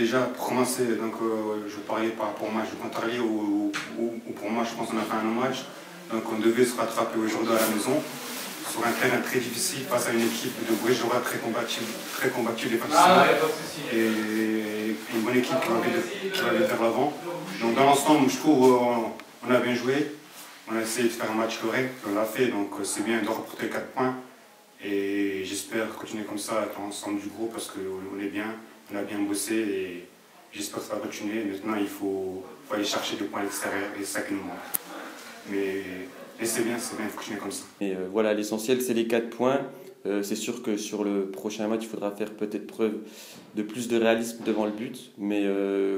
déjà, pour commencer, donc, je parlais par rapport au match de Pontarlier où pour moi, je pense qu'on a fait un bon match. Donc on devait se rattraper aujourd'hui à la maison sur un terrain très difficile face à une équipe de Bouéjora très combative défensivement et une bonne équipe qui va aller vers l'avant. Donc dans l'ensemble, je trouve on a bien joué, on a essayé de faire un match correct, on l'a fait, donc c'est bien de remporter 4 points. Et j'espère continuer comme ça avec l'ensemble du groupe parce qu'on est bien, on a bien bossé et j'espère que ça va continuer. Maintenant, il faut aller chercher des points à l'extérieur et c'est ça qui nous manque. Mais c'est bien, il faut continuer comme ça. Et voilà, l'essentiel, c'est les 4 points. C'est sûr que sur le prochain match, il faudra faire peut-être preuve de plus de réalisme devant le but. Mais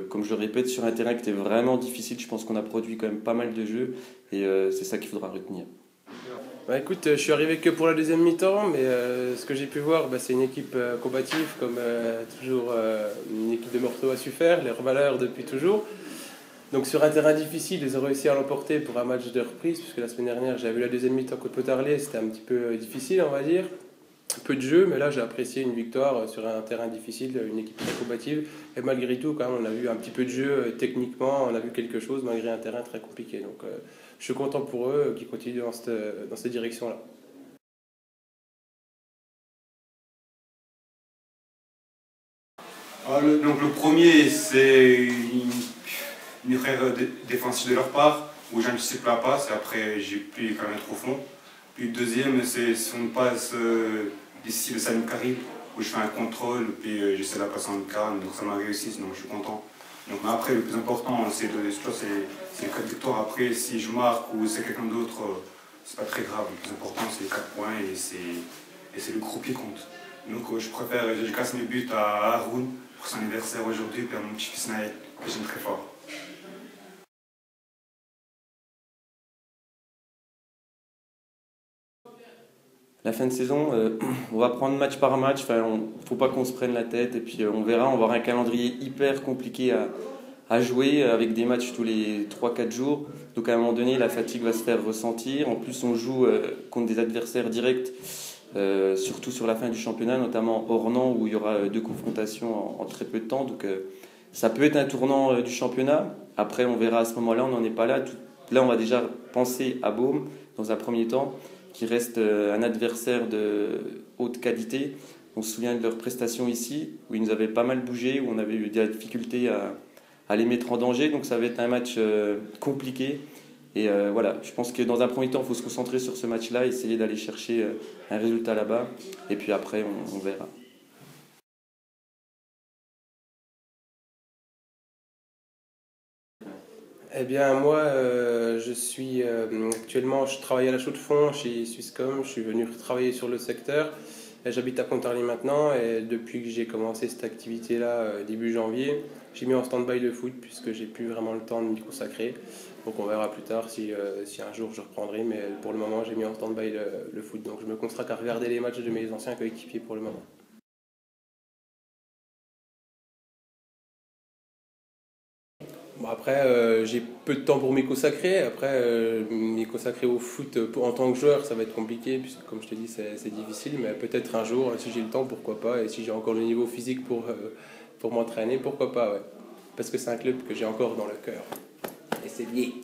comme je le répète, sur un terrain qui était vraiment difficile, je pense qu'on a produit quand même pas mal de jeux et c'est ça qu'il faudra retenir. Bah écoute, je suis arrivé que pour la deuxième mi-temps, mais ce que j'ai pu voir, c'est une équipe combative, comme toujours une équipe de Morteau a su faire, leurs valeurs depuis toujours. Donc sur un terrain difficile, ils ont réussi à l'emporter pour un match de reprise, puisque la semaine dernière, j'avais vu la deuxième mi-temps contre Pontarlier, c'était un petit peu difficile, on va dire. Peu de jeu, mais là j'ai apprécié une victoire sur un terrain difficile, une équipe très combative. Et malgré tout, quand même, on a vu un petit peu de jeu techniquement, on a vu quelque chose malgré un terrain très compliqué. Donc je suis content pour eux qui continuent dans cette direction-là. Donc le premier, c'est une erreur défensive de leur part, où j'anticipe la passe et après j'ai pu quand même être au fond. Puis le deuxième, c'est une passe ici de Salim Karim, où je fais un contrôle, puis j'essaie de la passer en lucarne, donc ça m'a réussi, donc je suis content. Donc après, le plus important, c'est les 4 victoires. Après, si je marque ou c'est quelqu'un d'autre, c'est pas très grave. Le plus important, c'est les 4 points et c'est le groupe qui compte. Donc je préfère, je casse mes buts à Haroun pour son anniversaire aujourd'hui, puis à mon petit-fils Naël, que j'aime très fort. La fin de saison, on va prendre match par match, il ne faut pas qu'on se prenne la tête et puis on verra, on va avoir un calendrier hyper compliqué à jouer avec des matchs tous les 3-4 jours. Donc à un moment donné, la fatigue va se faire ressentir. En plus, on joue contre des adversaires directs, surtout sur la fin du championnat, notamment Ornans où il y aura 2 confrontations en très peu de temps. Donc ça peut être un tournant du championnat. Après, on verra à ce moment-là, on n'en est pas là. Là, on va déjà penser à Beaume dans un premier temps, qui reste un adversaire de haute qualité. On se souvient de leurs prestations ici, où ils nous avaient pas mal bougé, où on avait eu des difficultés à les mettre en danger. Donc ça va être un match compliqué. Et voilà, je pense que dans un premier temps, il faut se concentrer sur ce match-là, essayer d'aller chercher un résultat là-bas. Et puis après, on verra. Eh bien, moi, je suis actuellement, je travaille à la chaux de fonds chez Swisscom. Je suis venu travailler sur le secteur. J'habite à Pontarlier maintenant et depuis que j'ai commencé cette activité-là, début janvier, j'ai mis en stand-by le foot puisque j'ai plus vraiment le temps de m'y consacrer. Donc on verra plus tard si un jour je reprendrai, mais pour le moment j'ai mis en stand-by le foot. Donc je me consacre à regarder les matchs de mes anciens coéquipiers pour le moment. Bon, après, j'ai peu de temps pour m'y consacrer. Après, m'y consacrer au foot en tant que joueur, ça va être compliqué, puisque comme je te dis, c'est difficile. Mais peut-être un jour, si j'ai le temps, pourquoi pas. Et si j'ai encore le niveau physique pour m'entraîner, pourquoi pas, ouais. Parce que c'est un club que j'ai encore dans le cœur. Et c'est lié.